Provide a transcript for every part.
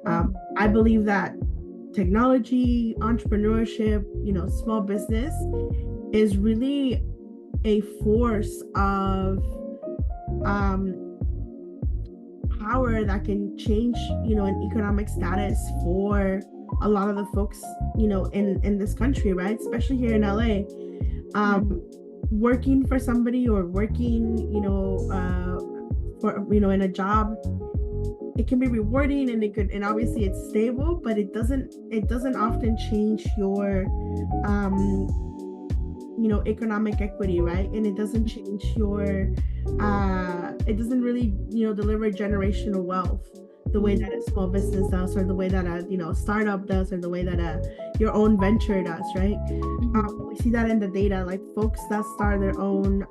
I believe that technology, entrepreneurship, small business is really a force of um, power that can change, an economic status for a lot of the folks, in this country, right? Especially here in LA. Um, Mhm. Working for somebody or working, for, in a job, it can be rewarding and and obviously it's stable, but it doesn't often change your um economic equity, right? And it doesn't change your it doesn't really, deliver generational wealth the way Mhm. that a small business does, or the way that a startup does, or the way that your own venture does, right? Mhm. We see that in the data, like folks that start their own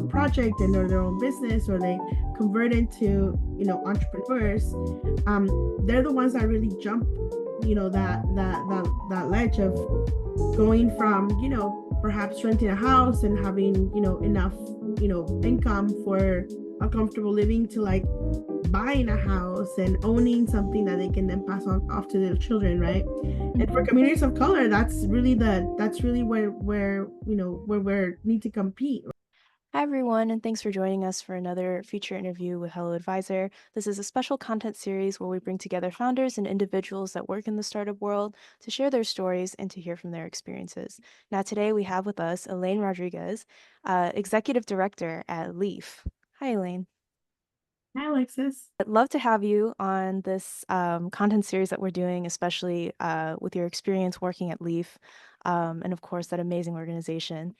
project and or their own business, or they convert into entrepreneurs. They're the ones that really jump that ledge of going from perhaps renting a house and having enough income for a comfortable living, to like buying a house and owning something that they can then pass on off to their children, right? And for Mhm. communities of color, that's really where we need to compete. Hi, everyone, and thanks for joining us for another feature interview with Hello Advisor. This is a special content series where we bring together founders and individuals that work in the startup world to share their stories and to hear from their experiences. Now, today we have with us Elianne Rodriguez, Executive Director at LEEAF. Hi, Elaine. Hi, Alexis. I'd love to have you on this content series that we're doing, especially with your experience working at LEAF, and of course that amazing organization.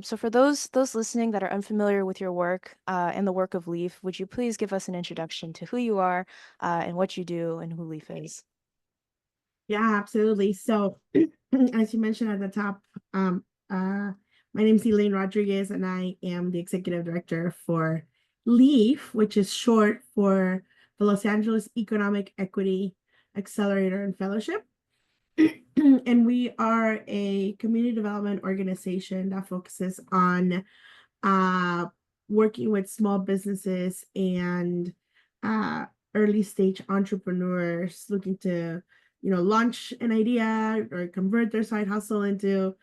So for those listening that are unfamiliar with your work and the work of LEAF, would you please give us an introduction to who you are and what you do and who LEAF is? Yeah, absolutely. So, as you mentioned at the top, my name is Elianne Rodriguez, and I am the executive director for LEEAF, which is short for the Los Angeles Economic Equity Accelerator and Fellowship. And we are a community development organization that focuses on uh, working with small businesses and uh, early stage entrepreneurs looking to, launch an idea or convert their side hustle into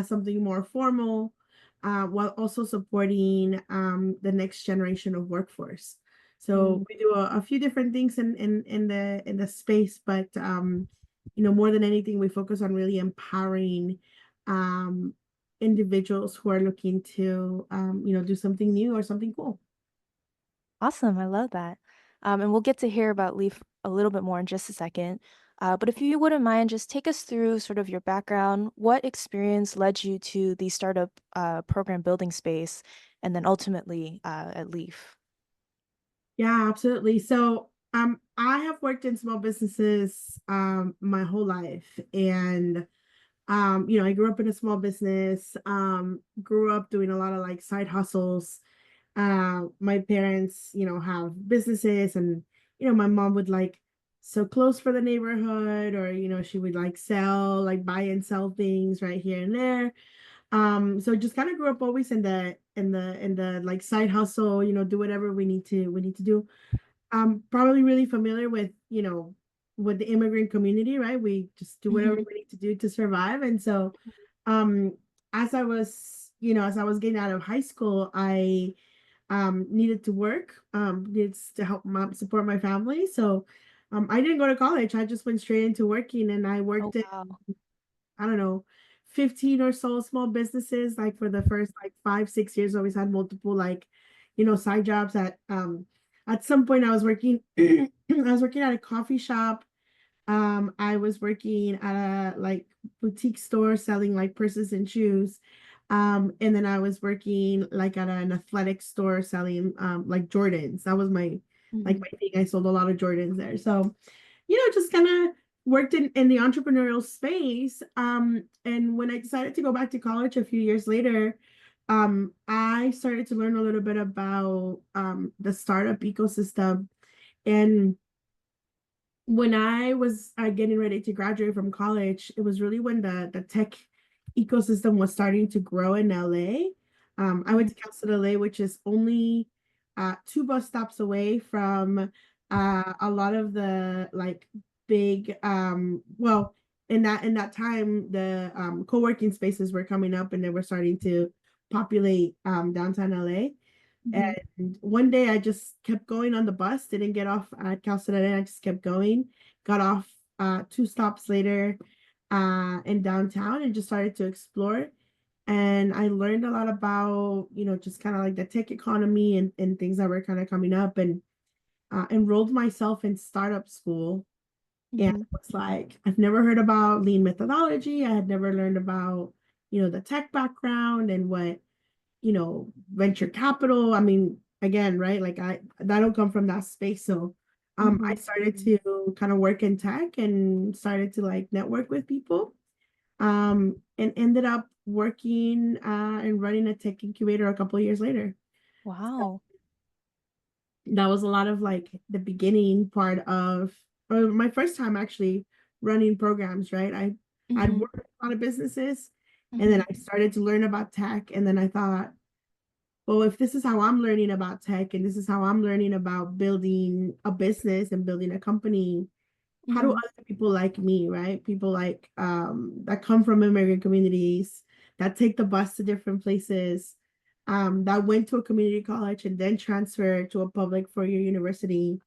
something more formal, while also supporting the next generation of workforce. So Mm. we do a few different things in the space, but more than anything, we focus on really empowering um, individuals who are looking to do something new or something cool. Awesome, I love that. And we'll get to hear about LEAF a little bit more in just a second. But if you wouldn't mind, just take us through sort of your background. What experience led you to the startup program building space, and then ultimately at LEAF? Yeah, absolutely. So I have worked in small businesses my whole life. And I grew up in a small business, grew up doing a lot of like side hustles. My parents, have businesses, and my mom would like sew clothes for the neighborhood, or she would like buy and sell things right here and there. So just kind of grew up always in the like side hustle, do whatever we need to do. Probably really familiar with the immigrant community, right? We just do whatever Hmm. we need to do to survive. And so um as I was getting out of high school, I needed to work, needed to help support my family. So I didn't go to college. I just went straight into working, and I Oh, worked in, wow. I don't know, 15 or so small businesses. Like for the first like 5, 6 years, I always had multiple like, side jobs. At some point I was working I was working at a coffee shop. I was working at a like boutique store selling like purses and shoes. And then I was working like at an athletic store selling like Jordans. That was my like Hmm. my thing. I sold a lot of Jordans there. So, just kind of worked in the entrepreneurial space. And when I decided to go back to college a few years later, I started to learn a little bit about the startup ecosystem. And when I was getting ready to graduate from college, it was really when the tech ecosystem was starting to grow in LA. I went to Cal State LA, which is only 2 bus stops away from A lot of the like big well, in that time the co-working spaces were coming up and they were starting to populate downtown LA. Mhm. And one day I just kept going on the bus, didn't get off at Calcutta, I just kept going, got off two stops later in downtown and just started to explore. And I learned a lot about, just kind of like the tech economy and things that were kind of coming up, and enrolled myself in startup school. And Mhm. it was like, I've never heard about lean methodology. I had never learned about, the tech background and what, venture capital. I mean, again, right? Like I don't come from that space. So I Mhm. started to kind of work in tech and started to like network with people. And ended up working and running a tech incubator a couple of years later. Wow. That was a lot of like the beginning part of, or my first time actually running programs, right? I'd Mhm. worked with a lot of businesses, and then Mhm. I started to learn about tech, and then I thought, well, if this is how I'm learning about tech and this is how I'm learning about building a business and building a company, how do Mhm. other people like me, right? People like that come from immigrant communities, that take the bus to different places, that went to a community college and then transfer to a public four-year university.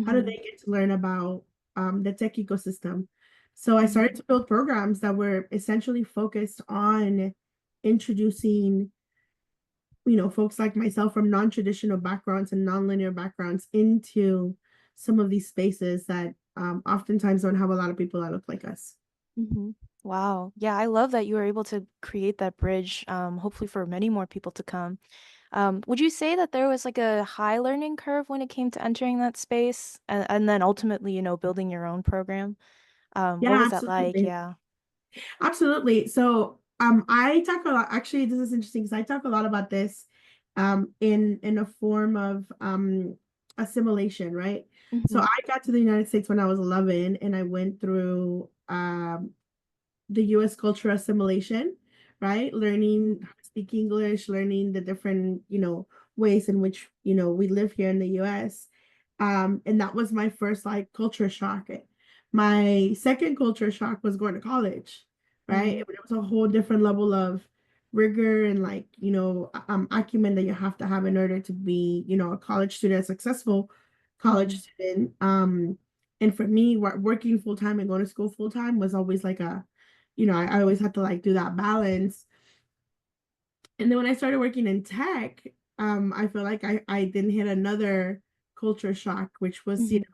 How do Mhm. they get to learn about the tech ecosystem? So I Mhm. started to build programs that were essentially focused on introducing, folks like myself from non-traditional backgrounds and non-linear backgrounds into some of these spaces that oftentimes don't have a lot of people that look like us. Mhm. Wow. Yeah, I love that you were able to create that bridge, hopefully for many more people to come. Would you say that there was like a high learning curve when it came to entering that space and then ultimately, building your own program? What Yeah, was that like? absolutely. Yeah. Absolutely. So I talk a lot, actually, this is interesting because I talk a lot about this in a form of assimilation, right? So Mhm. I got to the United States when I was 11 and I went through the US culture assimilation, right? Learning how to speak English, learning the different, ways in which, we live here in the US. And that was my first like culture shock. My second culture shock was going to college, right? Mhm. It was a whole different level of rigor and like, acumen that you have to have in order to be, a college student, a successful college Mhm. student. And for me, working full time and going to school full time was always like I always had to like do that balance. And then when I started working in tech, I feel like I didn't hit another culture shock, which was, Mhm.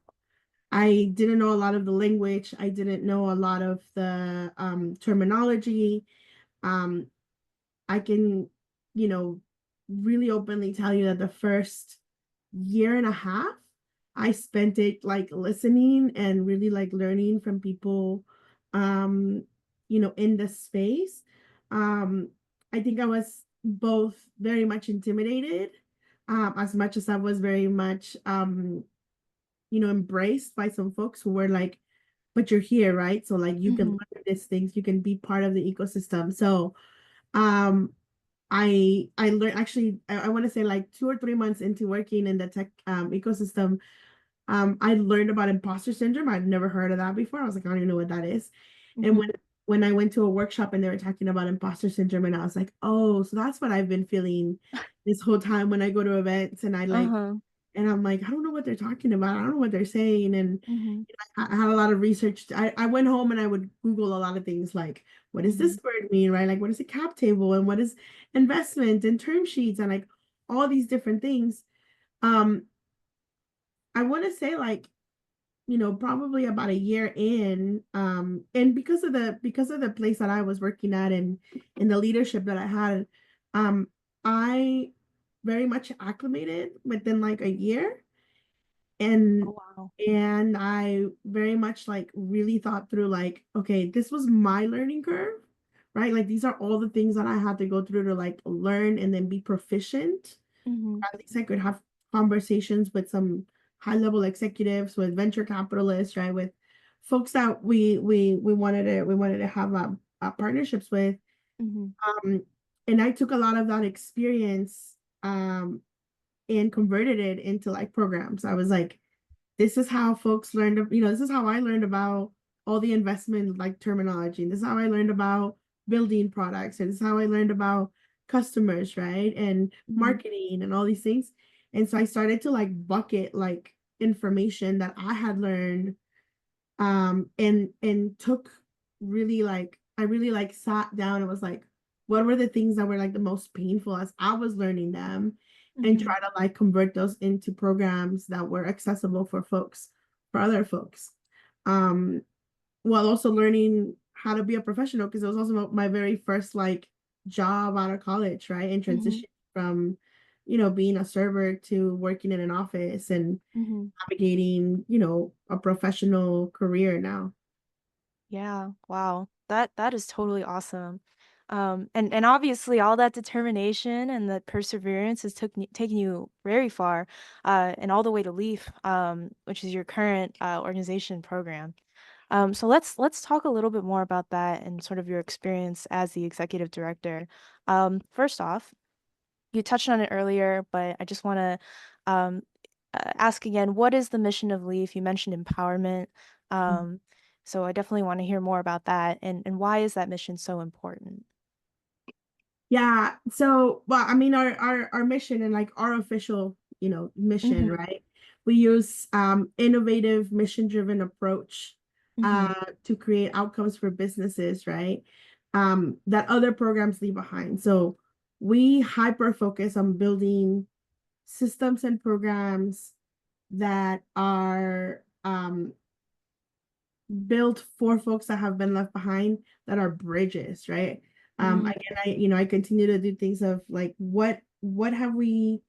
I didn't know a lot of the language. I didn't know a lot of the terminology. Um, I can, you know, really openly tell you that the first year and a half, I spent it like listening and really like learning from people, um, in the space. Um, I think I was both very much intimidated, as much as I was very much, embraced by some folks who were like, but you're here, right? So like you can Mhm. learn these things, you can be part of the ecosystem. So um I learned actually I want to say like 2 or 3 months into working in the tech ecosystem, I learned about imposter syndrome. I'd never heard of that before. I was like, I don't even know what that is. And Mhm. when I went to a workshop and they were talking about imposter syndrome, and I was like, oh, so that's what I've been feeling this whole time when I go to events and Uh-huh. I'm like, I don't know what they're talking about. I don't know what they're saying. And Mhm. I had a lot of research. I went home and I would Google a lot of things like, what does this Mhm. word mean, right? Like, what is a cap table and what is investment and term sheets and like all these different things. Um, I want to say like, probably about a year in, and because of the place that I was working at and the leadership that I had, I very much acclimated within like a year. Oh, and wow. and I very much like really thought through like, okay, this was my learning curve, right? Like these are all the things that I had to go through to like learn and then be proficient. Mhm. At least I could have conversations with some high level executives, with venture capitalists, right? With folks that we wanted to have partnerships with. Mhm. Um, and I took a lot of that experience and converted it into like programs. I was like, this is how folks learned, this is how I learned about all the investment like terminology. And this is how I learned about building products. And this is how I learned about customers, right? And Mm-hmm. marketing and all these things. And so I started to like bucket like information that I had learned, and took really like I really like sat down and was like, what were the things that were like the most painful as I was learning them, and Mm-hmm. try to like convert those into programs that were accessible for folks, for other folks, um while also learning how to be a professional, because it was also my very first like job out of college, right? And Mm-hmm. transition from being a server to working in an office and Mm-hmm. navigating a professional career now. Yeah, wow. That is totally awesome. And obviously all that determination and the perseverance has taken you very far, and all the way to LEAF, which is your current organization program. So let's talk a little bit more about that and sort of your experience as the executive director. First off, you touched on it earlier, but I just want to um, ask again, what is the mission of LEAF? You mentioned empowerment. Um, so I definitely want to hear more about that, and why is that mission so important? Yeah. So, well, I mean, our mission and like our official, mission, Mm-hmm. right? We use innovative, mission-driven approach Mm-hmm. to create outcomes for businesses, right? That other programs leave behind. So we hyper focus on building systems and programs that are built for folks that have been left behind, that are bridges, right? Mm-hmm. Again, I continue to do things of like what do we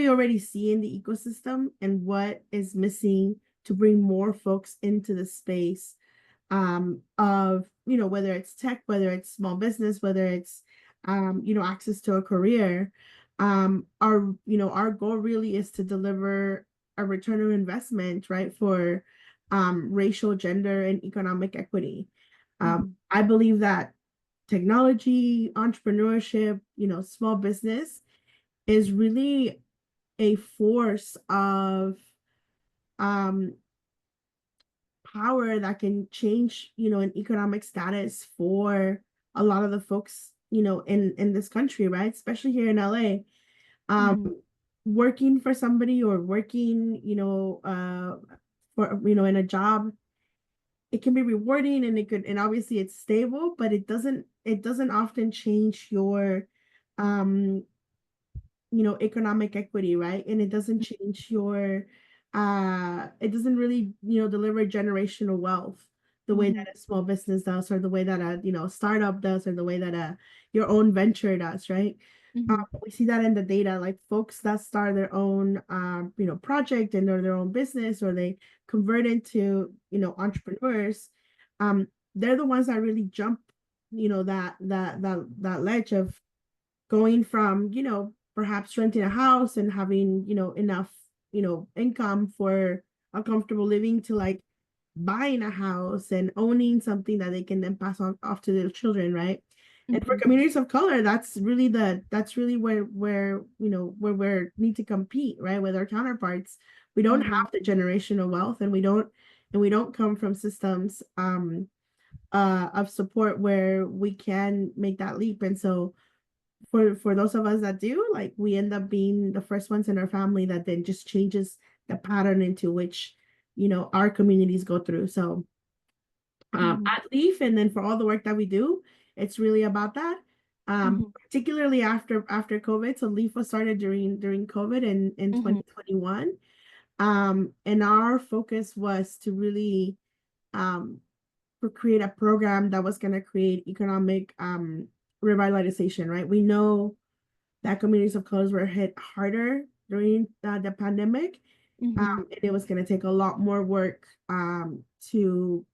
already see in the ecosystem, and what is missing to bring more folks into the space, of whether it's tech, whether it's small business, whether it's access to a career. Our goal really is to deliver a return of investment, right, for racial, gender, and economic equity. Mm-hmm. I believe that technology, entrepreneurship, small business is really a force of um, power that can change, an economic status for a lot of the folks, in this country, right? Especially here in LA. Um, Mm-hmm. Working for somebody, or working, for in a job, it can be rewarding, and obviously it's stable, but it doesn't often change your um economic equity, right? And it doesn't change your it doesn't really, deliver generational wealth the way Mm-hmm. that a small business does, or the way that a, startup does, or the way that your own venture does, right? Mm-hmm. We see that in the data, like folks that start their own project, and they're their own business, or they convert into, entrepreneurs. They're the ones that really jump, that ledge of going from, perhaps renting a house and having, enough, income for a comfortable living, to like buying a house and owning something that they can then pass on off to their children, right? And for Mm-hmm. communities of color, that's really where where we need to compete, right, with our counterparts. We don't Mm-hmm. have the generational wealth, and we don't come from systems of support where we can make that leap. And so for those of us that do, like, we end up being the first ones in our family that then just changes the pattern into which our communities go through. So Mm-hmm. at Leaf, and then for all the work that we do, it's really about that. Mm-hmm. Particularly after COVID. So Leaf was started during COVID in Mm-hmm. 2021. And our focus was to really um create a program that was going to create economic revitalization, right? We know that communities of colors were hit harder during the pandemic. Mm-hmm. And it was going to take a lot more work to,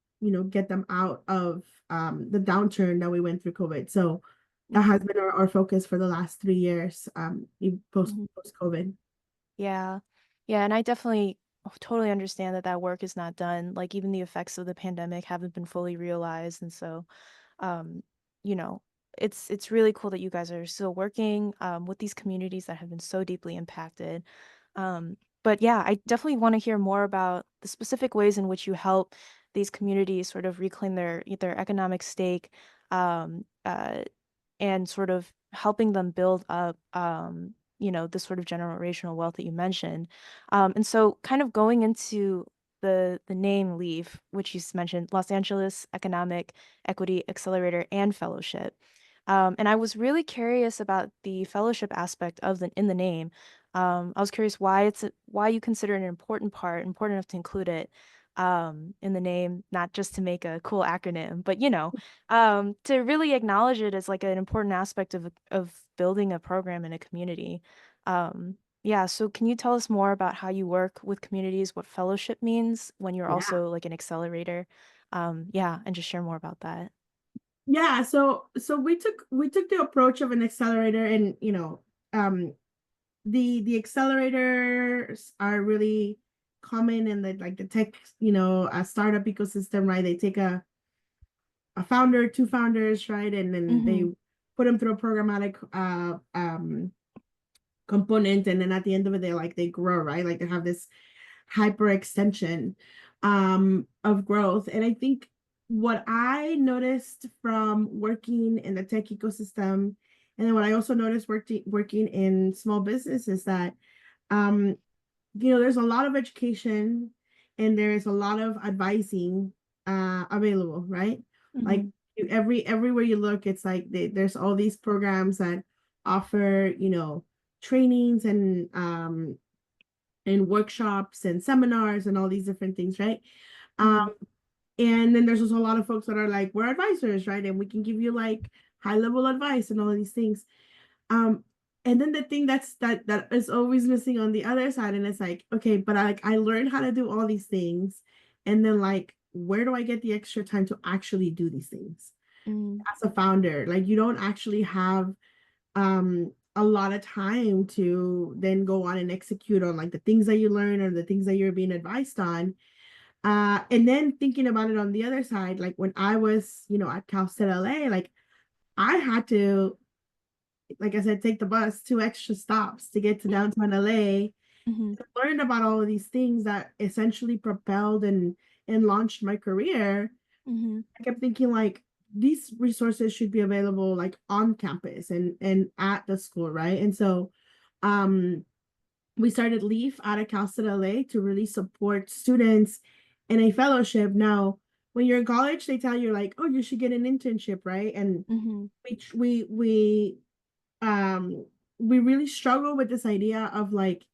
get them out of the downturn that we went through COVID. So that has Mm-hmm. been our focus for the last 3 years, Mm-hmm. post COVID. Yeah. Yeah, and I definitely totally understand that that work is not done. Like even the effects of the pandemic haven't been fully realized, and so um, you know, it's really cool that you guys are still working with these communities that have been so deeply impacted. Um, But yeah, I definitely want to hear more about the specific ways in which you help these communities sort of reclaim their economic stake, um, uh, and sort of helping them build up, this sort of generational wealth that you mentioned. And so, kind of going into the name LEAF, which you mentioned, Los Angeles Economic Equity Accelerator and Fellowship. And I was really curious about the fellowship aspect of the name. I was curious why you consider it an important part, important enough to include it in the name, not just to make a cool acronym, but to really acknowledge it as like an important aspect of building a program in a community. Yeah, so can you tell us more about how you work with communities, what fellowship means when you're Yeah. also like an accelerator? Yeah, and just share more about that. Yeah, so we took the approach of an accelerator, and um the accelerators are really common in the like the tech, a startup ecosystem, right? They take a founder, two founders, right? And then they Mm-hmm. put them through a programmatic component, and then at the end of it they grow, right? Like they have this hyper extension of growth. And I think what I noticed from working in the tech ecosystem, and then what I also noticed working in small business, is that um there's a lot of education and there's a lot of advising available, right? Like Mm-hmm. everywhere you look, it's like there's all these programs that offer trainings and workshops and seminars and all these different things, right? um Mm-hmm. and then there's also a lot of folks that are like, we're advisors, right? And we can give you like high level advice and all of these things. um, and then the thing that is always missing on the other side, and it's like, okay, but I learned how to do all these things, and then like, where do I get the extra time to actually do these things? Mm-hmm. As a founder, like you don't actually have a lot of time to then go on and execute on like the things that you learn or the things that you're being advised on. And then thinking about it on the other side, like when I was, at Cal State LA, like I had to, like I said, take the bus 2 extra stops to get to downtown LA. Mm-hmm. I learned about all of these things that essentially propelled and launched my career. Mm-hmm. I kept thinking like these resources should be available like on campus and at the school, right? And so um we started LEAF out of Cal State LA to really support students in a fellowship. Now, when you're in college, they tell you like, oh, you should get an internship, right? And Mm-hmm. um we really struggle with this idea of like,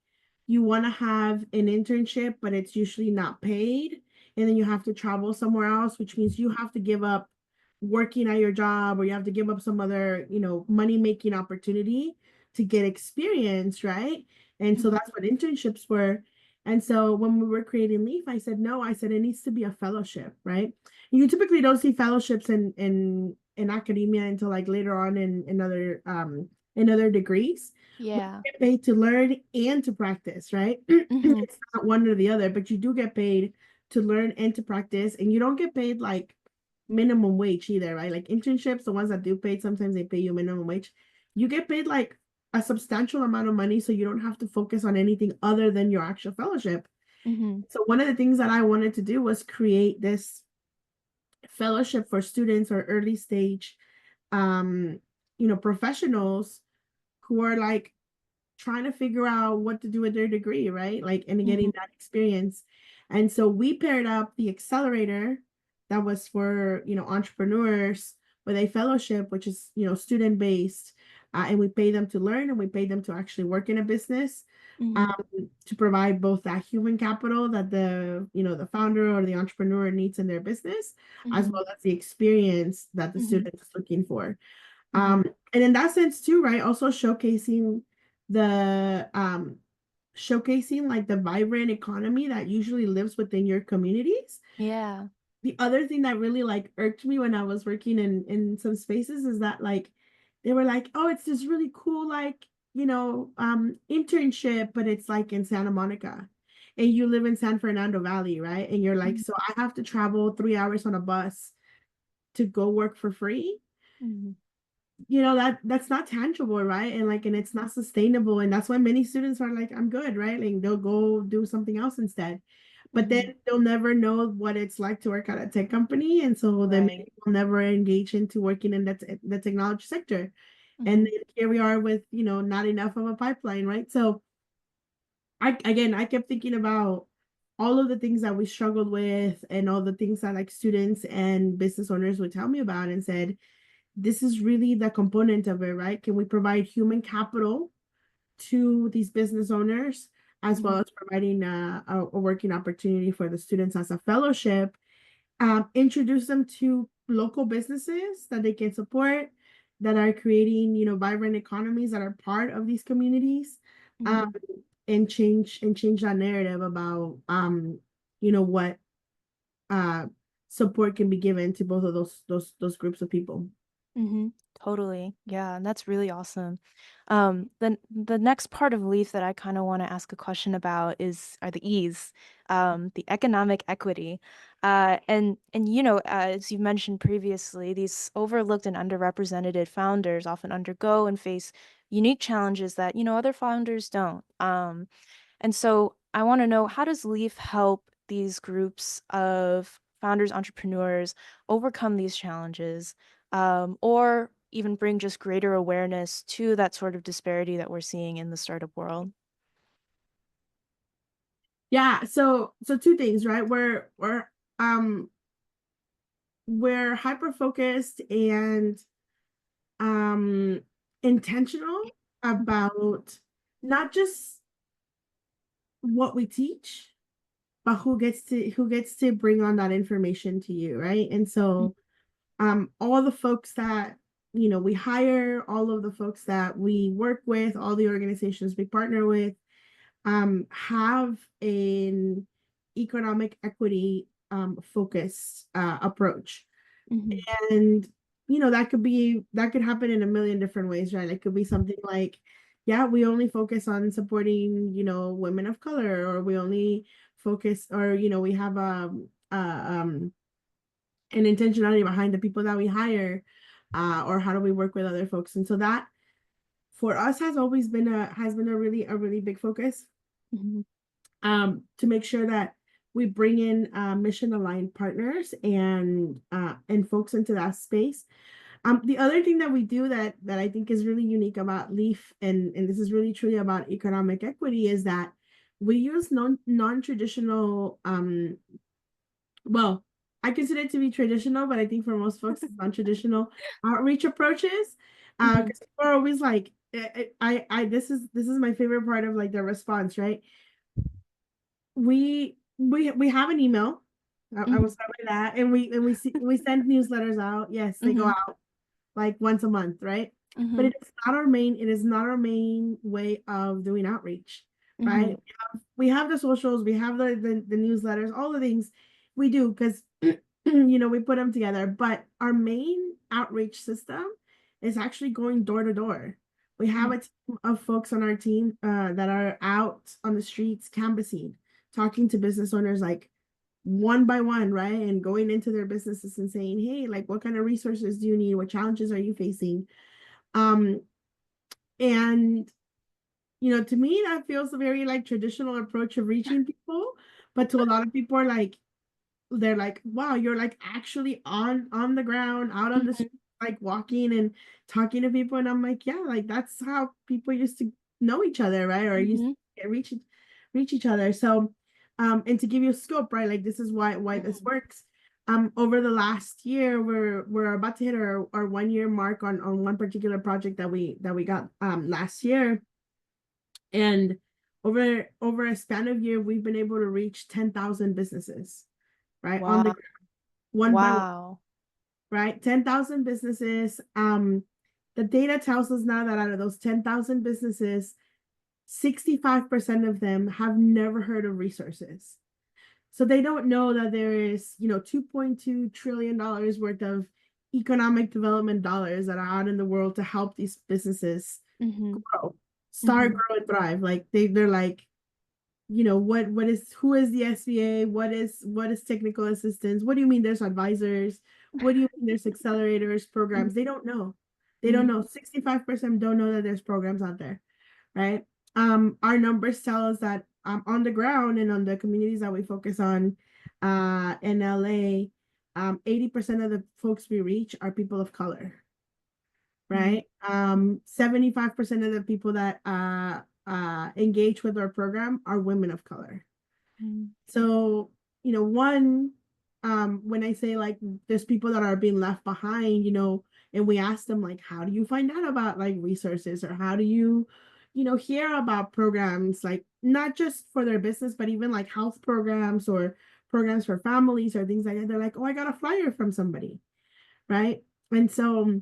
you want to have an internship but it's usually not paid, and then you have to travel somewhere else, which means you have to give up working at your job, or you have to give up some other money making opportunity to get experience, right? And so Mm-hmm. that's what internships were. And so when we were creating LEAF, I said no, I said it needs to be a fellowship, right? You typically don't see fellowships in academia until like later on in other degrees. We Yeah. get paid to learn and to practice, right? Mm-hmm. It's not one or the other, but you do get paid to learn and to practice, and you don't get paid like minimum wage either, right? Like internships, the ones that do pay, sometimes they pay you minimum wage. You get paid like a substantial amount of money, so you don't have to focus on anything other than your actual fellowship. Mm-hmm. So one of the things that I wanted to do was create this fellowship for students or early stage um professionals who are like trying to figure out what to do with their degree, right? Like, and Mm-hmm. getting that experience. And so we paired up the accelerator that was for, entrepreneurs, with a fellowship, which is, student based. And we pay them to learn and we pay them to actually work in a business, Mm-hmm. um, to provide both that human capital that the founder or the entrepreneur needs in their business, as Mm-hmm. well as the experience that the Mm-hmm. student is looking for. Mm-hmm. um and in that sense too, right, also showcasing the like the vibrant economy that usually lives within your communities. Yeah. The other thing that really like irked me when I was working in some spaces is that like they were like, oh, it's this really cool like internship, but it's like in Santa Monica and you live in San Fernando Valley, right? And you're like, so I have to travel 3 hours on a bus to go work for free. Mm-hmm. that's not tangible, right? And it's not sustainable. And that's why many students are like, I'm good, right? Like they'll go do something else instead. But then Hmm. they'll never know what it's like to work at a tech company. And so then Right. maybe will never engage into working in the technology sector. And Hmm. then here we are with, not enough of a pipeline, right? So I kept thinking about all of the things that we struggled with and all the things that like students and business owners would tell me about and said, this is really the component of it, right? Can we provide human capital to these business owners as well Hmm. as providing a working opportunity for the students as a fellowship, introduce them to local businesses that they can support that are creating, vibrant economies that are part of these communities, um, Hmm. and change that narrative about what uh support can be given to both of those groups of people. Hmm. Totally. Yeah, and that's really awesome. Then the next part of LEAF that I kind of want to ask a question about are the E's, the economic equity. And as you mentioned previously, these overlooked and underrepresented founders often undergo and face unique challenges that, other founders don't. And so I want to know, how does LEAF help these groups of founders, entrepreneurs overcome these challenges, or even bring just greater awareness to that sort of disparity that we're seeing in the startup world? Yeah, so two things, right? Um we're hyper focused and um intentional about not just what we teach, but who gets to bring on that information to you, right? And so all the folks that we hire, all of the folks that we work with, all the organizations we partner with, have an economic equity focused approach. Mm-hmm. And that could happen in a million different ways, right? It could be something like, yeah, we only focus on supporting, women of color, or we only focus, or we have an intentionality behind the people that we hire, or how do we work with other folks. And so that for us has been a really big focus, Mm-hmm. to make sure that we bring in mission aligned partners and folks into that space. The other thing that we do that I think is really unique about LEAF, and this is really truly about economic equity, is that we use non-traditional, well, I consider it to be traditional, but I think for most folks it's non-traditional outreach approaches. Mm-hmm. Because people are always like, this is my favorite part of like the response, right? We have an email. I will start with that, and we send newsletters out. Yes, they go Mm-hmm. out like once a month, right? But Mm-hmm. it is not our main way of doing outreach, Mm-hmm. right? We have the socials, we have the newsletters, all the things we do because we put them together. But our main outreach system is actually going door to door. We have a team of folks on our team that are out on the streets canvassing, talking to business owners like one by one, right? And going into their businesses and saying, hey, like what kind of resources do you need? What challenges are you facing? Um, and to me, that feels a very like traditional approach of reaching people. But to a lot of people are like, they're like, wow, you're like actually on the ground, out on the Mm-hmm. street, like walking and talking to people. And I'm like, yeah, like that's how people used to know each other, right? Or used Mm-hmm. to reach each other. So and to give you a scope, right? Like this is why this works. Over the last year, we're about to hit our 1 year mark on one particular project that we got last year. And over a span of year, we've been able to reach 10,000 businesses, right? On the Wow. one by one, Wow. right? 10,000 businesses. The data tells us now that out of those 10,000 businesses, 65% of them have never heard of resources. So they don't know that there is, $2.2 trillion worth of economic development dollars that are out in the world to help these businesses Mm-hmm. grow, start, Mm-hmm. grow, and thrive. Like they're like, who is the SBA? What is technical assistance? What do you mean there's advisors? What do you mean there's accelerators, programs? They don't know. They don't know. 65% don't know that there's programs out there, right? Our numbers tell us that on the ground and on the communities that we focus on in LA, 80% of the folks we reach are people of color, Mm-hmm. right? 75% of the people that engage with our program are women of color. So, one, when I say like there's people that are being left behind, and we ask them like, how do you find out about like resources, or how do you, hear about programs, like not just for their business, but even like health programs or programs for families or things like that. They're like, oh, I got a flyer from somebody, right? And so,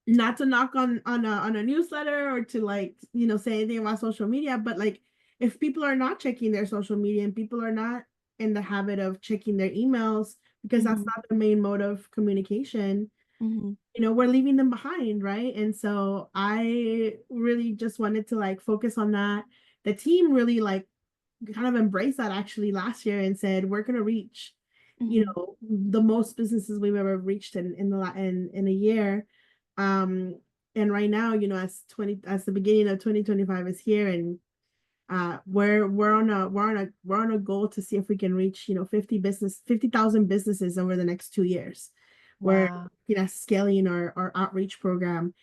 not to knock on a newsletter or to like say anything about social media, but like if people are not checking their social media and people are not in the habit of checking their emails because that's Mm-hmm. not the main mode of communication, Mm-hmm. we're leaving them behind, right? And so I really just wanted to like focus on that. The team really like kind of embraced that actually last year and said we're going to reach Mm-hmm. the most businesses we've ever reached in a year. And right now, as the beginning of 2025 is here, and we're on a goal to see if we can reach 50,000 businesses over the next 2 years. We're Wow. scaling our outreach program.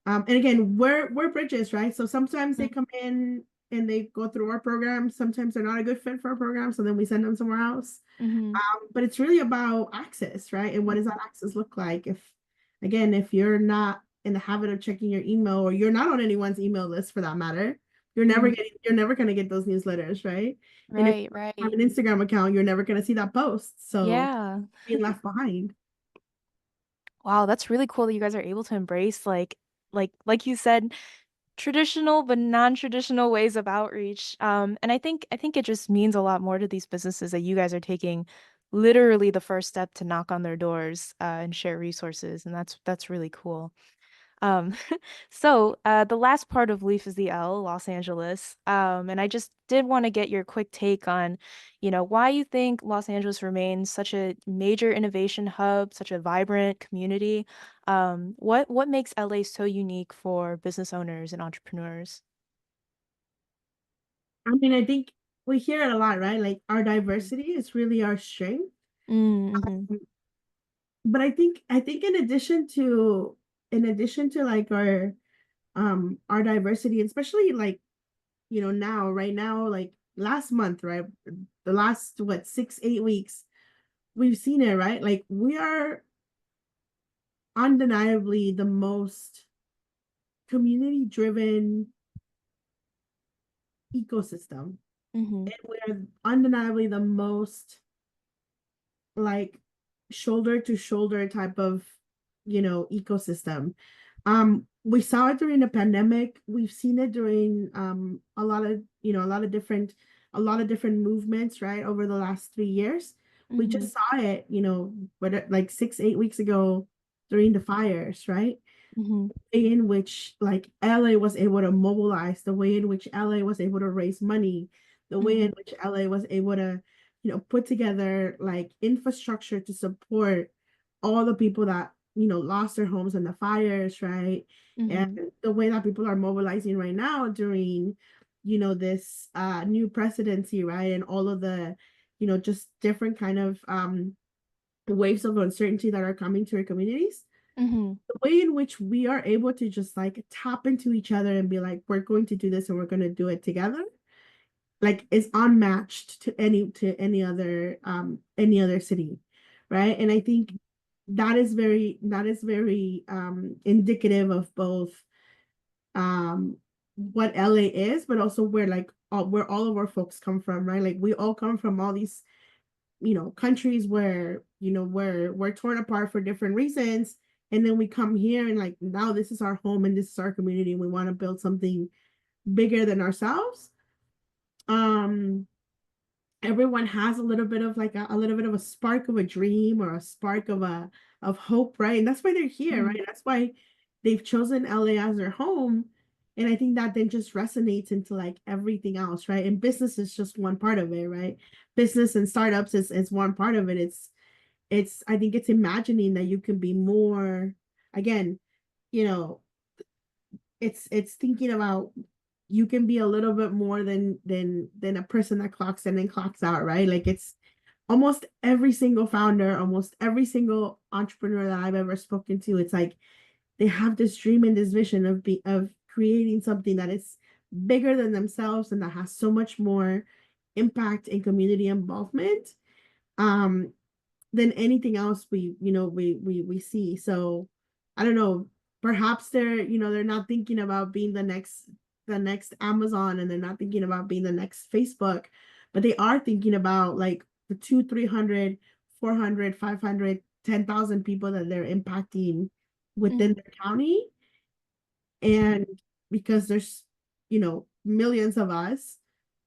And again, we're bridges, right? So sometimes they come in and they go through our program. Sometimes they're not a good fit for our program, so then we send them somewhere else. Mm-hmm. But it's really about access, right? And what does that access look like? If you're not in the habit of checking your email, or you're not on anyone's email list for that matter, Mm-hmm. you're never going to get those newsletters, right? And if Right, you have right. an Instagram account, you're never going to see that post. So Yeah. being left behind. Wow, that's really cool that you guys are able to embrace like you said, traditional but non-traditional ways of outreach. And I think it just means a lot more to these businesses that you guys are taking literally the first step to knock on their doors and share resources, and that's really cool. Um, the last part of Leaf is the L, Los Angeles. And I just did want to get your quick take on, why you think Los Angeles remains such a major innovation hub, such a vibrant community. What makes LA so unique for business owners and entrepreneurs? I mean, I think we hear it a lot, right? Like our diversity is really our strength. Mm-hmm. But I think in addition to like our diversity, especially like now, right now, like last month, right? The last, what, 6, 8 weeks, we've seen it, right? Like we are undeniably the most community driven ecosystem. Mm-hmm. And we're undeniably the most like shoulder to shoulder type of ecosystem. We saw it during the pandemic. We've seen it during a lot of different movements, right, over the last 3 years. We Mm-hmm. just saw it, like 6, 8 weeks ago during the fires, right? Mm-hmm. Way in which like LA was able to mobilize, the way in which LA was able to raise money, the way Mm-hmm. in which LA was able to, put together like infrastructure to support all the people that, lost their homes in the fires, right? And Mm-hmm. the way that people are mobilizing right now during, this new presidency, right? And all of the, just different kind of waves of uncertainty that are coming to our communities, Mm-hmm. the way in which we are able to just like tap into each other and be like, we're going to do this and we're going to do it together, like is unmatched to any other city, right? And I think that is very indicative of both what LA is, but also where all of our folks come from, right? Like we all come from all these countries where we're torn apart for different reasons, and then we come here and like now this is our home and this is our community and we want to build something bigger than ourselves. um Everyone has a little bit of like a little bit of a spark of a dream or a spark of hope, right? And that's why they're here, Mm-hmm. right? That's why they've chosen LA as their home. And I think that then just resonates into like everything else, right? And business is just one part of it, right? Business and startups is one part of it. I think it's imagining that you can be more, again, you know, it's thinking about you can be a little bit more than a person that clocks in and clocks out, right? Like it's almost every single founder, almost every single entrepreneur that I've ever spoken to, it's like they have this dream and this vision of creating something that is bigger than themselves and that has so much more impact and community involvement. Um, than anything else we see. So I don't know, perhaps they're not thinking about being the next Amazon, and they're not thinking about being the next Facebook, but they are thinking about like the 200, 300, 400, 500, 10,000 people that they're impacting within Mhm. their county. And because there's millions of us,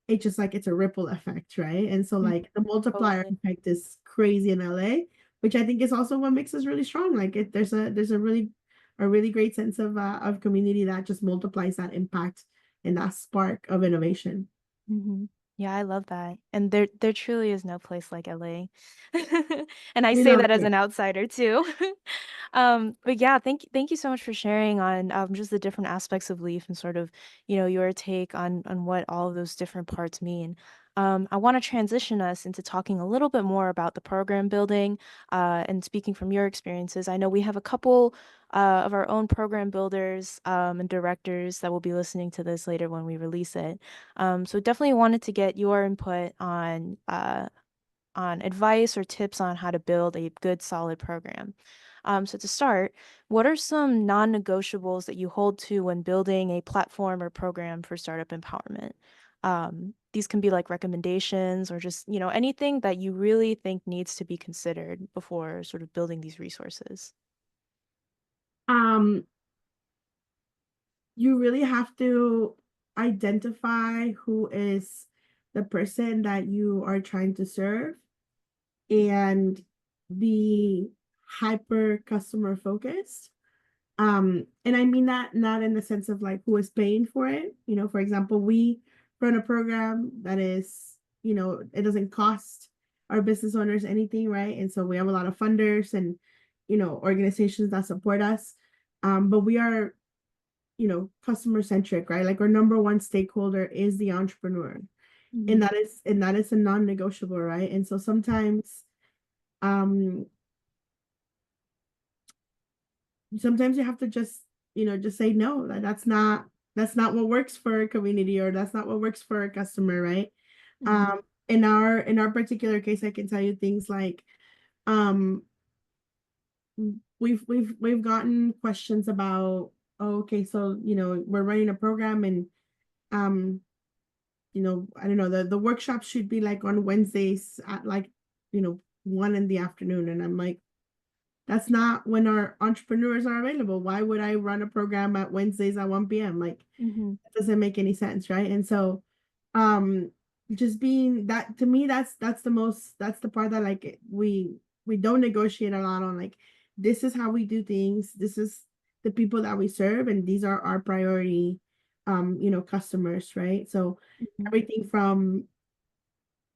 it's just like it's a ripple effect, right? And so Mhm. like the multiplier Totally. effect is crazy in LA, which I think is also what makes us really strong. Like there's a really great sense of community that just multiplies that impact and that spark of innovation. Mhm. Yeah, I love that. And there truly is no place like LA. And I You say know, that as an outsider too. But yeah, thank you so much for sharing on just the different aspects of Leaf and sort of, your take on what all of those different parts mean. I want to transition us into talking a little bit more about the program building, and speaking from your experiences. I know we have a couple of our own program builders and directors that will be listening to this later when we release it. So definitely wanted to get your input on advice or tips on how to build a good, solid program. So to start, what are some non-negotiables that you hold to when building a platform or program for startup empowerment? These can be like recommendations or just, anything that you really think needs to be considered before sort of building these resources. um, you really have to identify who is the person that you are trying to serve and be hyper customer focused. And I mean that not in the sense of like who is paying for it. For example, we run a program that is, it doesn't cost our business owners anything, right? And so we have a lot of funders and, organizations that support us. But we are, customer centric, right? Like our number one stakeholder is the entrepreneur. And Mhm. that is a non-negotiable, right? And so um sometimes you have to just say no, that's not what works for a community, or that's not what works for a customer, right? Mhm. In our particular case, I can tell you things like, um we've gotten questions about, oh, okay, so we're running a program, and um I don't know, the workshop should be like on Wednesdays at like 1 in the afternoon, and I'm like, that's not when our entrepreneurs are available. Why would I run a program at Wednesdays at 1 p.m.? Like, Mhm. that doesn't make any sense, right? And so, um, just being that, to me, that's the part that like we don't negotiate a lot on. Like, this is how we do things. This is the people that we serve, and these are our priority, customers, right? So Mhm. everything from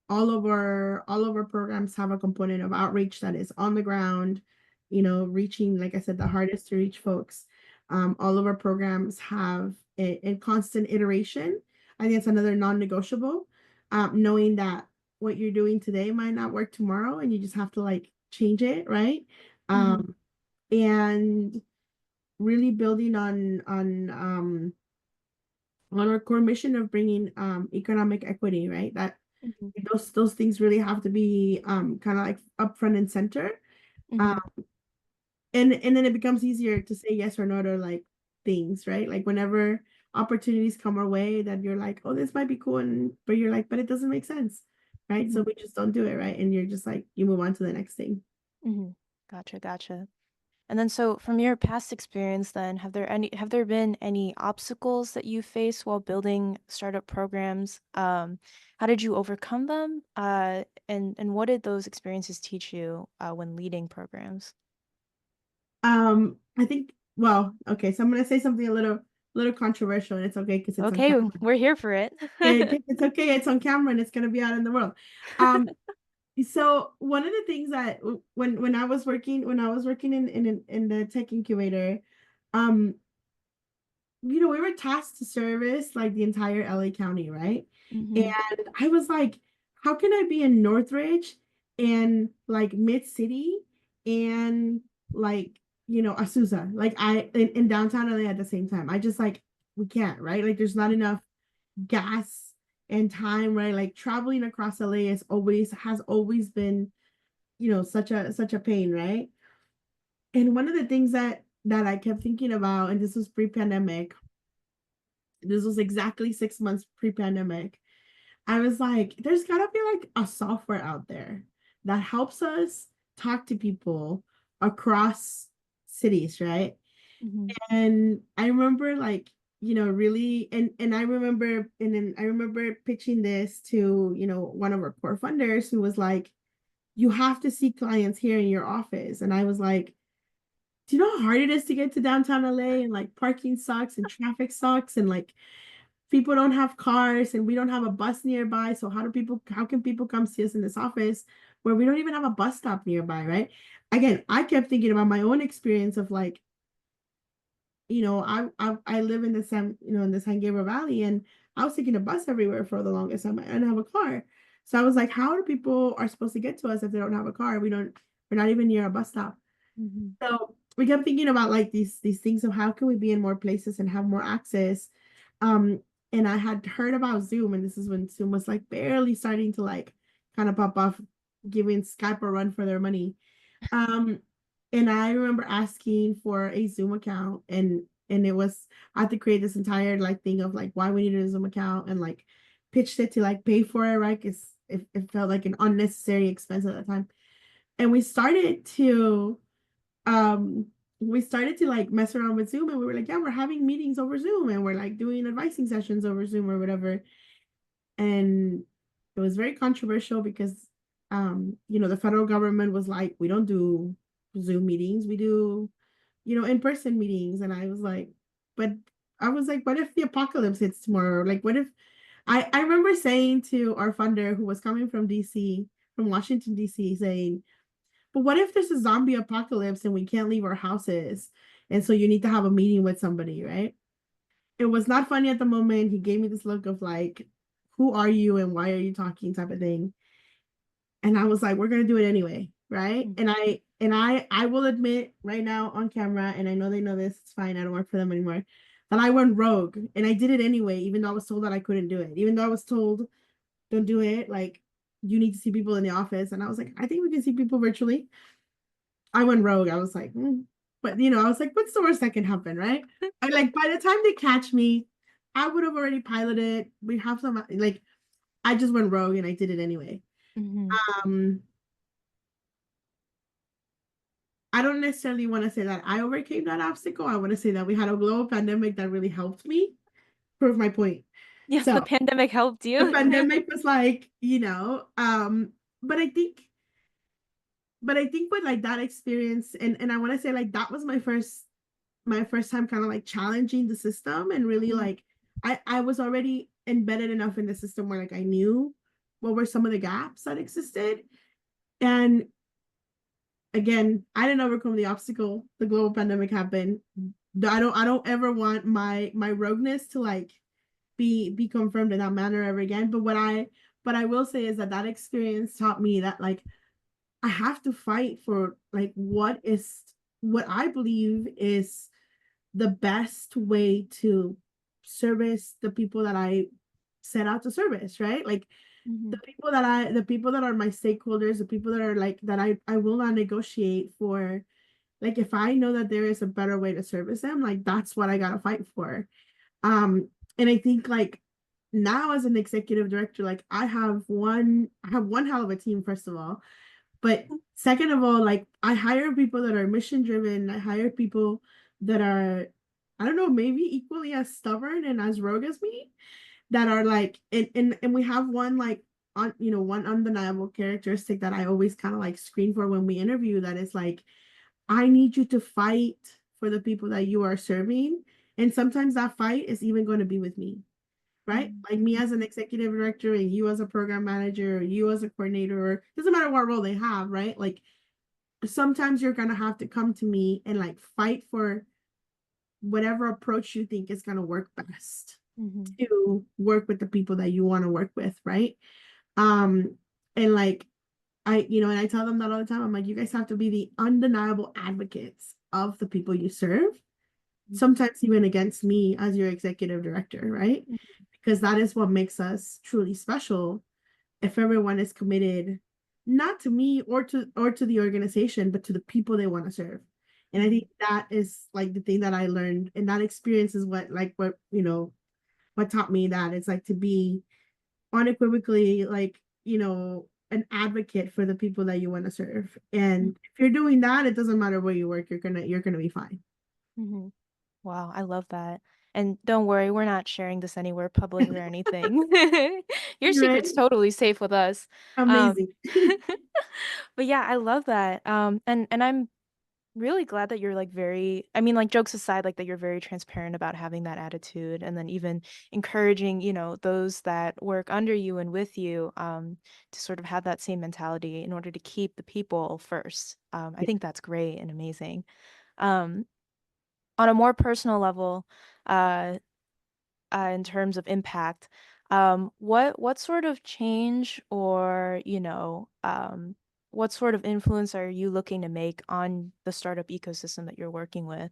all of our programs have a component of outreach that is on the ground, reaching, like I said, the hardest to reach folks. All of our programs have a constant iteration. I think it's another non-negotiable. Knowing that what you're doing today might not work tomorrow, and you just have to like change it, right? Mhm. And really building on our core mission of bringing economic equity, right? That Mhm. those things really have to be kind of like up front and center. Um, Mhm. and then it becomes easier to say yes or no to like things, right? Like whenever opportunities come our way that you're like, oh, this might be cool, and but you're like, but it doesn't make sense, right? So Mhm. we just don't do it, right? And you're just like, you move on to the next thing. Mhm. Gotcha, gotcha. And then so from your past experience then, have there been any obstacles that you faced while building startup programs? How did you overcome them? And what did those experiences teach you when leading programs? I think, well, okay, so I'm gonna say something a little controversial, and it's okay because it's on Okay, camera. we're here for it. It's okay, it's on camera, and it's gonna be out in the world. Um, So one of the things that when I was working in the tech incubator, um, we were tasked to service like the entire LA County, right? Mm-hmm. And I was like, how can I be in Northridge and like Mid City and like, Azusa, like in downtown LA at the same time? I just like, we can't, right? Like there's not enough gas and time, right? Like traveling across LA has always been, such a pain, right? And one of the things that I kept thinking about, and this was pre-pandemic, this was exactly 6 months pre-pandemic. I was like, there's gotta be like a software out there that helps us talk to people across cities, right? Mm-hmm. And I remember like, really, and I remember pitching this to, one of our core funders who was like, you have to see clients here in your office. And I was like, do you know how hard it is to get to downtown LA, and like parking sucks and traffic sucks, and like people don't have cars and we don't have a bus nearby. So how can people come see us in this office where we don't even have a bus stop nearby, right? Again, I kept thinking about my own experience of like, I live in the in the San Gabriel Valley, and I was taking a bus everywhere for the longest time. I didn't have a car. So I was like, how do people are supposed to get to us if they don't have a car? We're not even near a bus stop. Mm-hmm. So we kept thinking about like these things of how can we be in more places and have more access. Um, and I had heard about Zoom, and this is when Zoom was like barely starting to like kind of pop off, giving Skype a run for their money. Um, and I remember asking for a Zoom account, and it was I had to create this entire like thing of like why we needed a Zoom account, and like pitched it to like pay for it, right? Because it felt like an unnecessary expense at the time. And um we started to like mess around with Zoom, and we were like, yeah, we're having meetings over Zoom, and we're like doing advising sessions over Zoom or whatever. And it was very controversial because the federal government was like, we don't do Zoom meetings, we do, in-person meetings. And I was like, what if the apocalypse hits tomorrow? Like what if I remember saying to our funder who was coming from DC, from Washington, DC, saying, but what if there's a zombie apocalypse and we can't leave our houses? And so you need to have a meeting with somebody, right? It was not funny at the moment. He gave me this look of like, who are you and why are you talking type of thing. And I was like, we're gonna do it anyway, right? And I will admit right now on camera, and I know they know this, it's fine, I don't work for them anymore, that I went rogue and I did it anyway, even though I was told that I couldn't do it, even though I was told, don't do it, like you need to see people in the office. And I was like, I think we can see people virtually. I went rogue. I was like, but I was like, what's the worst that can happen, right? I like by the time they catch me, I would have already piloted. We have some like I just went rogue and I did it anyway. Mm-hmm. Um, I don't necessarily want to say that I overcame that obstacle. I want to say that we had a global pandemic that really helped me prove my point. Yeah, the So pandemic helped the you. pandemic was like, but I think with like that experience, and I want to say like that was my first time kind of like challenging the system, and really Mhm. like I was already embedded enough in the system where like I knew what were some of the gaps that existed. And again, I didn't overcome the obstacle. The global pandemic happened. I don't ever want my rogueness to like be confirmed in that manner ever again. But I will say is that experience taught me that like I have to fight for like what I believe is the best way to service the people that I set out to service, right? Like Mhm. the people that are my stakeholders, the people that are like that I will not negotiate for. Like if I know that there is a better way to service them, like that's what I gotta fight for. And I think like now as an executive director, like I have one hell of a team, first of all. But second of all, like I hire people that are mission driven. I hire people that are, I don't know, maybe equally as stubborn and as rogue as me, that are like, and we have one like one undeniable characteristic that I always kind of like screen for when we interview, that is like, I need you to fight for the people that you are serving. And sometimes that fight is even going to be with me, right? Mhm. Like me as an executive director, and you as a program manager, or you as a coordinator, or doesn't matter what role they have, right? Like sometimes you're gonna have to come to me and like fight for whatever approach you think is going to work best Mhm. to work with the people that you want to work with, right? Um, and like and I tell them that all the time. I'm like, you guys have to be the undeniable advocates of the people you serve, sometimes even against me as your executive director, right? Because that is what makes us truly special. If everyone is committed, not to me or to the organization, but to the people they want to serve. And I think that is like the thing that I learned, and that experience is what taught me that it's like to be unequivocally like an advocate for the people that you want to serve. And if you're doing that, it doesn't matter where you work, you're gonna be fine. Mhm. Wow, I love that. And don't worry, we're not sharing this anywhere public or anything. Your Right? secret's totally safe with us. Um, Amazing. but yeah, I love that. And I'm really glad that you're like very, I mean, like jokes aside, like that you're very transparent about having that attitude and then even encouraging, those that work under you and with you, to sort of have that same mentality in order to keep the people first. I Yeah. think that's great and amazing. Um, on a more personal level, uh, in terms of impact, what sort of change or what sort of influence are you looking to make on the startup ecosystem that you're working with,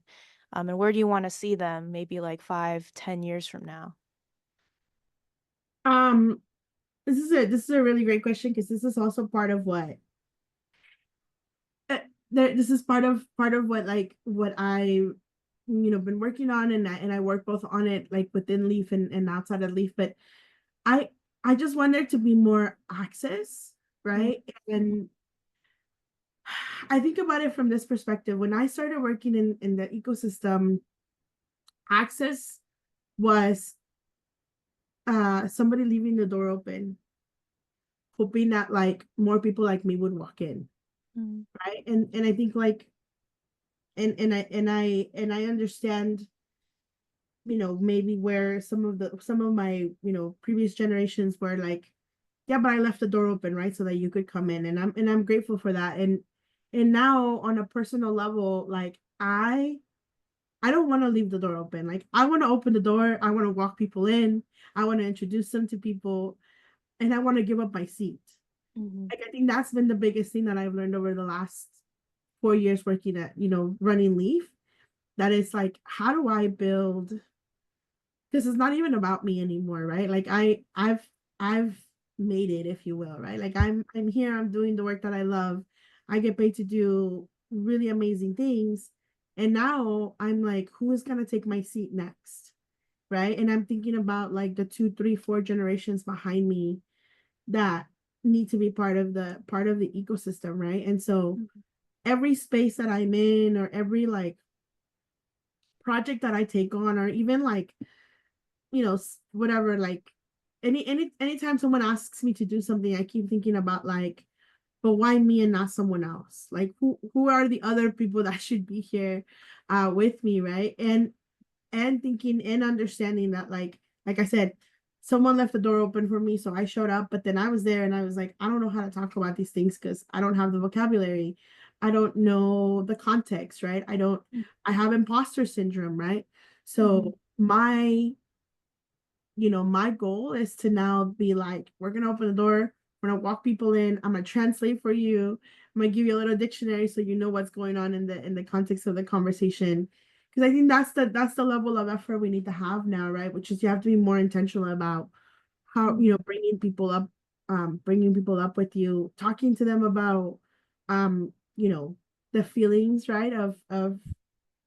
and where do you want to see them maybe like 5, 10 years from now? um this is a really great question, because this is also part of what uh, this is part of what what I been working on, and I work both on it like within Leaf and outside of Leaf. But I I just want there to be more access, Mm, right? And I think about it from this perspective. When I started working in the ecosystem, access was somebody leaving the door open, hoping that like more people like me would walk in, mm, right? And I think like and I understand, maybe where some of my previous generations were like, yeah, but I left the door open, right, so that you could come in, and I'm grateful for that. And now on a personal level, like I don't want to leave the door open. Like I want to open the door, I want to walk people in, I want to introduce them to people, and I want to give up my seat. mhm, Like I think that's been the biggest thing that I've learned over the last 4 years working at, running Leaf. That is like, how do I build, because it's not even about me anymore, right? Like I've made it, if you will, right? Like I'm here, I'm doing the work that I love. I get paid to do really amazing things. And now I'm like, who is gonna take my seat next? Right. And I'm thinking about like the 2, 3, 4 generations behind me that need to be part of the ecosystem, right? And so mhm, every space that I'm in, or every like project that I take on, or even like whatever, like anytime someone asks me to do something, I keep thinking about like, but why me and not someone else? Like who are the other people that should be here with me, right? And thinking and understanding that like I said, someone left the door open for me, so I showed up, but then I was there and I was like, I don't know how to talk about these things because I don't have the vocabulary. I don't know the context, right? I have imposter syndrome, right? mhm, So my goal is to now be like, we're gonna open the door, we're gonna walk people in, I'm gonna translate for you, I'm gonna give you a little dictionary so you know what's going on in the context of the conversation. Because I think that's the level of effort we need to have now, right? Which is you have to be more intentional about how, mhm, bringing people up with you, talking to them about um, you know, the feelings, right, of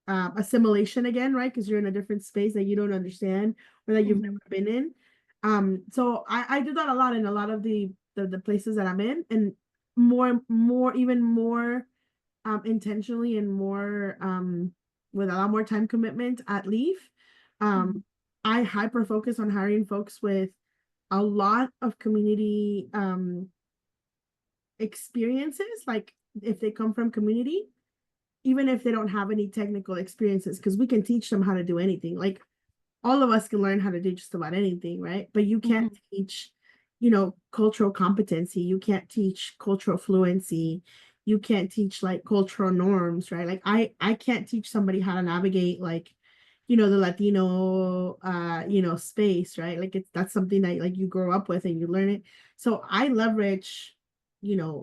assimilation again, right? Because you're in a different space that you don't understand or that you've never mhm, been in. So I do that a lot in a lot of the places that I'm in, and even more intentionally, and more with a lot more time commitment at Leaf. mhm, Um, I hyper focus on hiring folks with a lot of community experiences, like if they come from community, even if they don't have any technical experiences, because we can teach them how to do anything. Like all of us can learn how to do just about anything, right? But you can't mhm, teach, cultural competency. You can't teach cultural fluency. You can't teach like cultural norms, right? Like I can't teach somebody how to navigate like, the Latino space, right? Like that's something that like you grow up with and you learn it. So I leverage,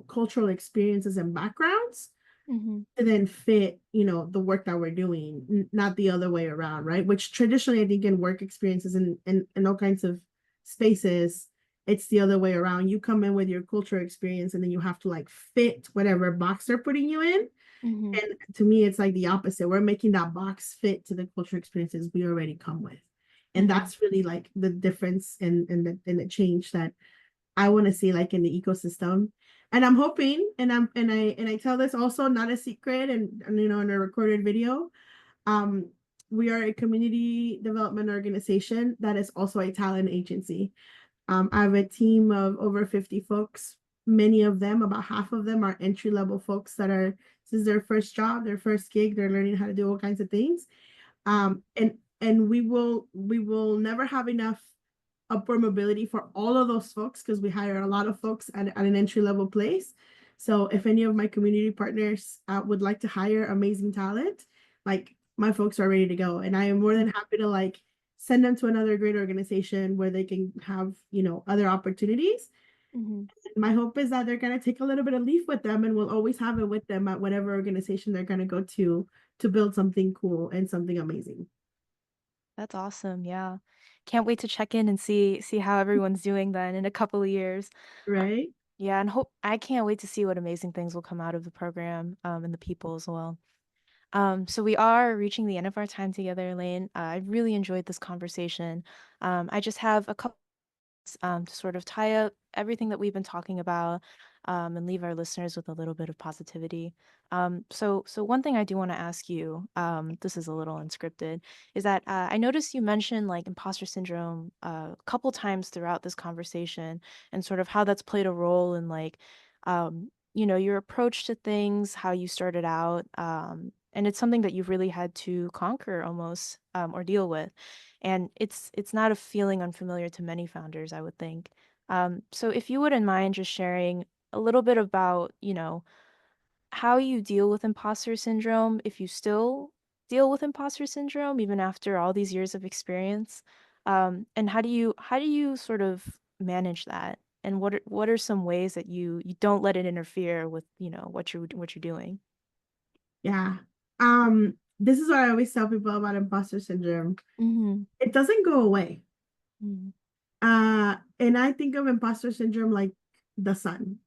cultural experiences and backgrounds Mhm. to then fit, the work that we're doing, not the other way around, right? Which traditionally I think in work experiences and all kinds of spaces, it's the other way around. You come in with your cultural experience and then you have to like fit whatever box they're putting you in. Mhm. And to me, it's like the opposite. We're making that box fit to the cultural experiences we already come with. And Mhm. that's really like the difference and the change that I want to see like in the ecosystem. And I'm hoping, and I tell this also not a secret and in a recorded video. Um, we are a community development organization that is also a talent agency. I have a team of over 50 folks. Many of them, about half of them, are entry level folks that are this is their first job, their first gig. They're learning how to do all kinds of things. And we will never have enough upward mobility for all of those folks because we hire a lot of folks at an entry level place. So if any of my community partners would like to hire amazing talent, like my folks are ready to go, and I am more than happy to like send them to another great organization where they can have other opportunities. Mhm. My hope is that they're going to take a little bit of leaf with them and we'll always have it with them at whatever organization they're going to go to build something cool and something amazing. That's awesome. Yeah. Can't wait to check in and see how everyone's doing then in a couple of years. Uh, Right. yeah, and hope I can't wait to see what amazing things will come out of the program, and the people as well. So we are reaching the end of our time together, Elaine. I really enjoyed this conversation. I just have a couple to sort of tie up everything that we've been talking about, and leave our listeners with a little bit of positivity. So one thing I do want to ask you, this is a little unscripted, is that I noticed you mentioned like imposter syndrome a couple times throughout this conversation, and sort of how that's played a role in like, your approach to things, how you started out, and it's something that you've really had to conquer almost, or deal with. And it's not a feeling unfamiliar to many founders, I would think. So if you wouldn't mind just sharing a little bit about, how you deal with imposter syndrome, if you still deal with imposter syndrome even after all these years of experience, and how do you sort of manage that? And what are some ways that you don't let it interfere with, what you're doing? Yeah. This is what I always tell people about imposter syndrome. Mm-hmm. It doesn't go away. Mm-hmm. And I think of imposter syndrome like the sun.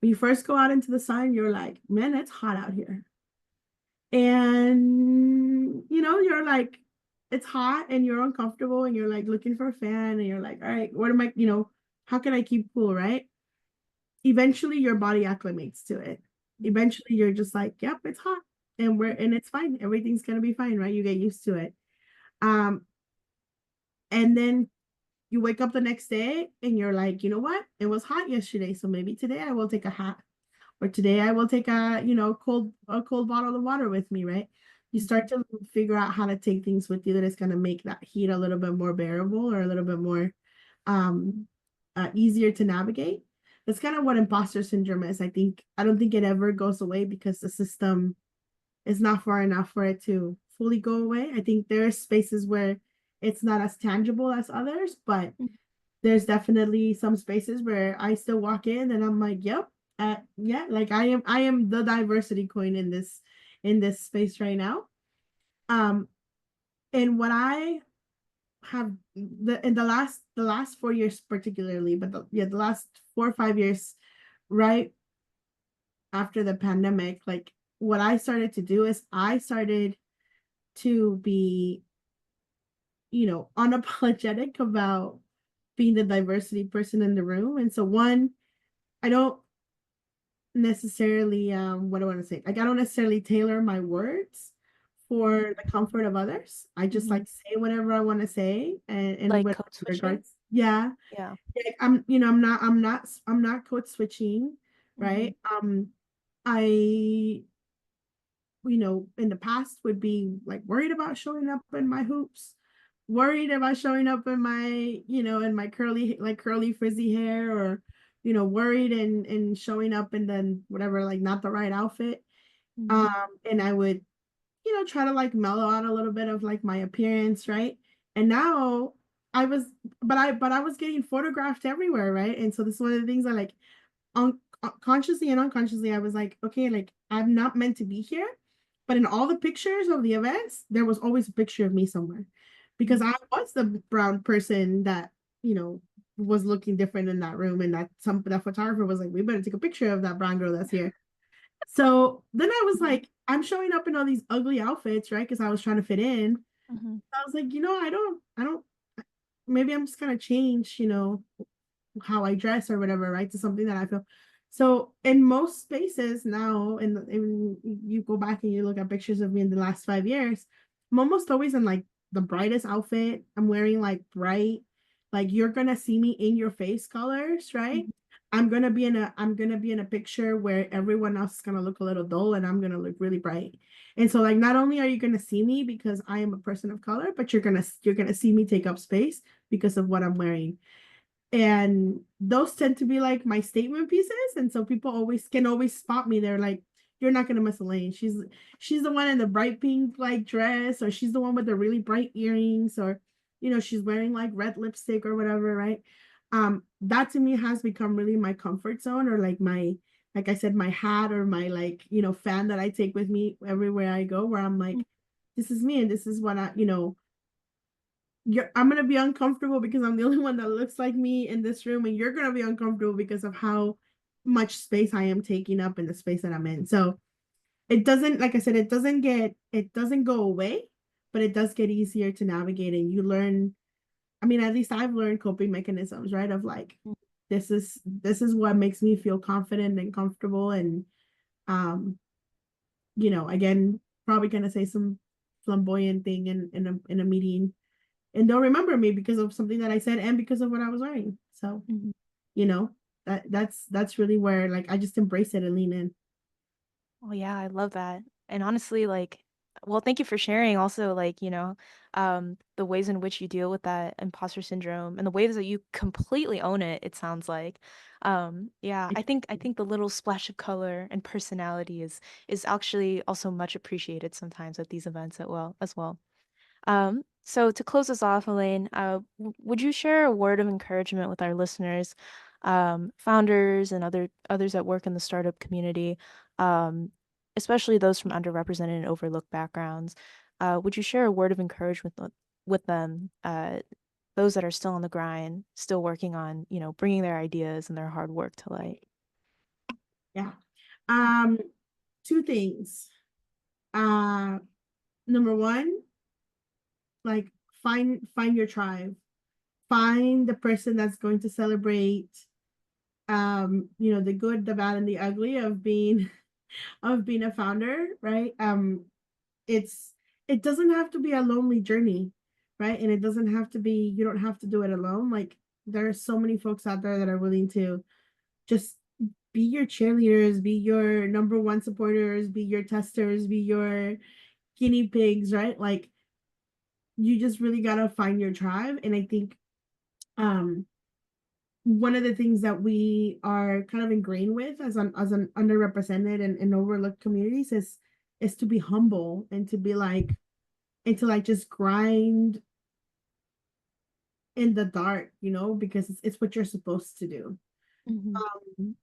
When you first go out into the sun, you're like, man, it's hot out here. And you're like, it's hot and you're uncomfortable and you're like looking for a fan and you're like, all right, what am I, how can I keep cool, right? Eventually your body acclimates to it. Eventually you're just like, yep, it's hot and it's fine. Everything's gonna be fine, right? You get used to it. Um, and then you wake up the next day and you're like, you know what? It was hot yesterday, so maybe today I will take a hat, or today I will take a cold bottle of water with me, right? You start to figure out how to take things with you that is going to make that heat a little bit more bearable or a little bit more um easier to navigate. That's kind of what imposter syndrome is. I don't think it ever goes away because the system is not far enough for it to fully go away. I think there are spaces where it's not as tangible as others, but there's definitely some spaces where I still walk in and I'm like, yep, yeah, like I am the diversity queen in this space right now. Um, and what I have in the last 4 years particularly, but the last 4 or 5 years, right after the pandemic, like what I started to do is I started to be, unapologetic about being the diversity person in the room. And so one, I don't necessarily what do I want to say? Like I don't necessarily tailor my words for the comfort of others. I just Mm-hmm. like say whatever I want to say and Like with code switching? regards. Yeah. Yeah. Like I'm not code switching, Mm-hmm. right? I in the past would be like worried about showing up in my hoops, worried about showing up in my curly frizzy hair, or worried and showing up and then whatever, like not the right outfit. Mm-hmm. And I would try to like mellow out a little bit of like my appearance, right? And now I was, but I was getting photographed everywhere, right? And so this is one of the things I like consciously and unconsciously, I was like, okay, like I'm not meant to be here. But in all the pictures of the events, there was always a picture of me somewhere because I was the brown person that, was looking different in that room. And that photographer was like, we better take a picture of that brown girl that's here. So then I was like, I'm showing up in all these ugly outfits, right? Because I was trying to fit in. Mhm. I was like, I don't, maybe I'm just gonna change, how I dress or whatever, right? To something that I feel. So in most spaces now, and you go back and you look at pictures of me in the last 5 years, I'm almost always in like the brightest outfit. I'm wearing like bright, like you're gonna see me in your face colors, right? Mhm. I'm gonna be in a picture where everyone else is gonna look a little dull and I'm gonna look really bright. And so like not only are you gonna see me because I am a person of color, but you're gonna see me take up space because of what I'm wearing. And those tend to be like my statement pieces, and so people can always spot me. They're like, you're not gonna miss Elaine. She's the one in the bright pink like dress, or she's the one with the really bright earrings, or she's wearing like red lipstick or whatever, right? That to me has become really my comfort zone, or like I said, my hat, or my like fan that I take with me everywhere I go, where I'm like, this is me and this is what I'm gonna be uncomfortable because I'm the only one that looks like me in this room, and you're gonna be uncomfortable because of how much space I am taking up in the space that I'm in. So it doesn't, like I said, it doesn't go away, but it does get easier to navigate, and you learn. I mean, at least I've learned coping mechanisms, right? Of like, this is what makes me feel confident and comfortable, and um, again, probably gonna say some flamboyant thing in a meeting and don't remember me because of something that I said and because of what I was wearing. So, Mhm. you know, that's really where like I just embrace it and lean in. Oh yeah, I love that. And honestly, like, well, thank you for sharing also, like, the ways in which you deal with that imposter syndrome and the ways that you completely own it, it sounds like. Yeah, I think the little splash of color and personality is actually also much appreciated sometimes at these events as well. So to close us off, Elaine, would you share a word of encouragement with our listeners, founders and others that work in the startup community, um, especially those from underrepresented and overlooked backgrounds? Would you share a word of encouragement with them, those that are still on the grind, still working on, bringing their ideas and their hard work to light? Yeah. Um, Two things. Uh, Number one, like find your tribe. Find the person that's going to celebrate the good, the bad, and the ugly of being of being a founder, right? It's it doesn't have to be a lonely journey, right? And it doesn't have to be, you don't have to do it alone. Like there are so many folks out there that are willing to just be your cheerleaders, be your number one supporters, be your testers, be your guinea pigs, right? Like you just really gotta find your tribe. And I think um one of the things that we are kind of ingrained with as an underrepresented and overlooked communities is to be humble and to be like and to like just grind in the dark, because it's what you're supposed to do. Hmm. Um,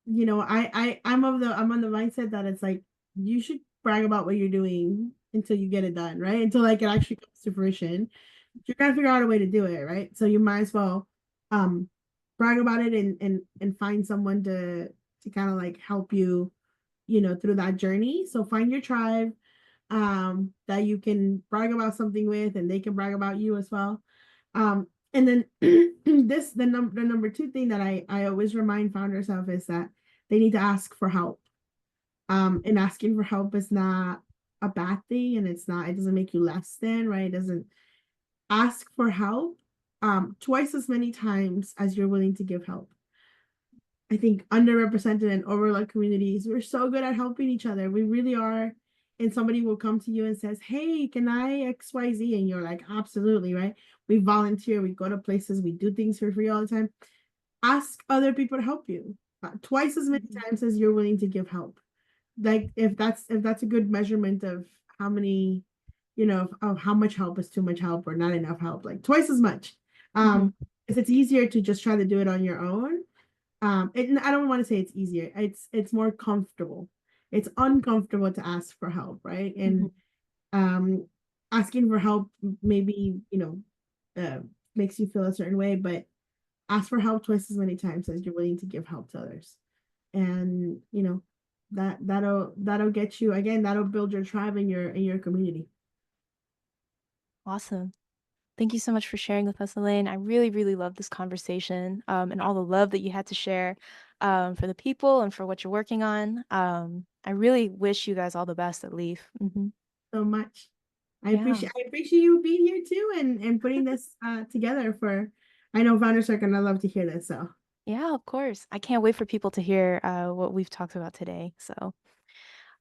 I'm on the mindset that it's like you should brag about what you're doing until you get it done, right? Until like it actually comes to fruition. You're gonna figure out a way to do it, right? So you might as well um brag about it and find someone to kind of like help you, through that journey. So find your tribe that you can brag about something with and they can brag about you as well. And then the number two thing that I always remind founders of is that they need to ask for help. And asking for help is not a bad thing, and it doesn't make you less than, right? It doesn't. Ask for help twice as many times as you're willing to give help. I think underrepresented and overlooked communities, we're so good at helping each other. We really are. And somebody will come to you and says, hey, can I XYZ? And you're like, absolutely, right? We volunteer, we go to places, we do things for free all the time. Ask other people to help you twice as many Hmm. times as you're willing to give help. like if that's a good measurement of how many, of how much help is too much help or not enough help, like twice as much. Mhm. Um, if it's easier to just try to do it on your own. I don't want to say it's easier. It's more comfortable. It's uncomfortable to ask for help, right? Mhm. And um, asking for help maybe, makes you feel a certain way, but ask for help twice as many times as you're willing to give help to others. And that'll get you again, that'll build your tribe in your community. Awesome. Thank you so much for sharing with us, Elaine. I really, really love this conversation, and all the love that you had to share, for the people and for what you're working on. I really wish you guys all the best at LEAF. So much. Yeah. I appreciate you being here too and putting this together for, I know founders are gonna love to hear this. So Yeah, of course. I can't wait for people to hear what we've talked about today. So,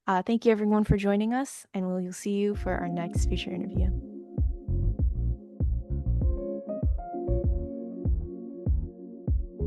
thank you everyone for joining us, and we'll see you for our next feature interview.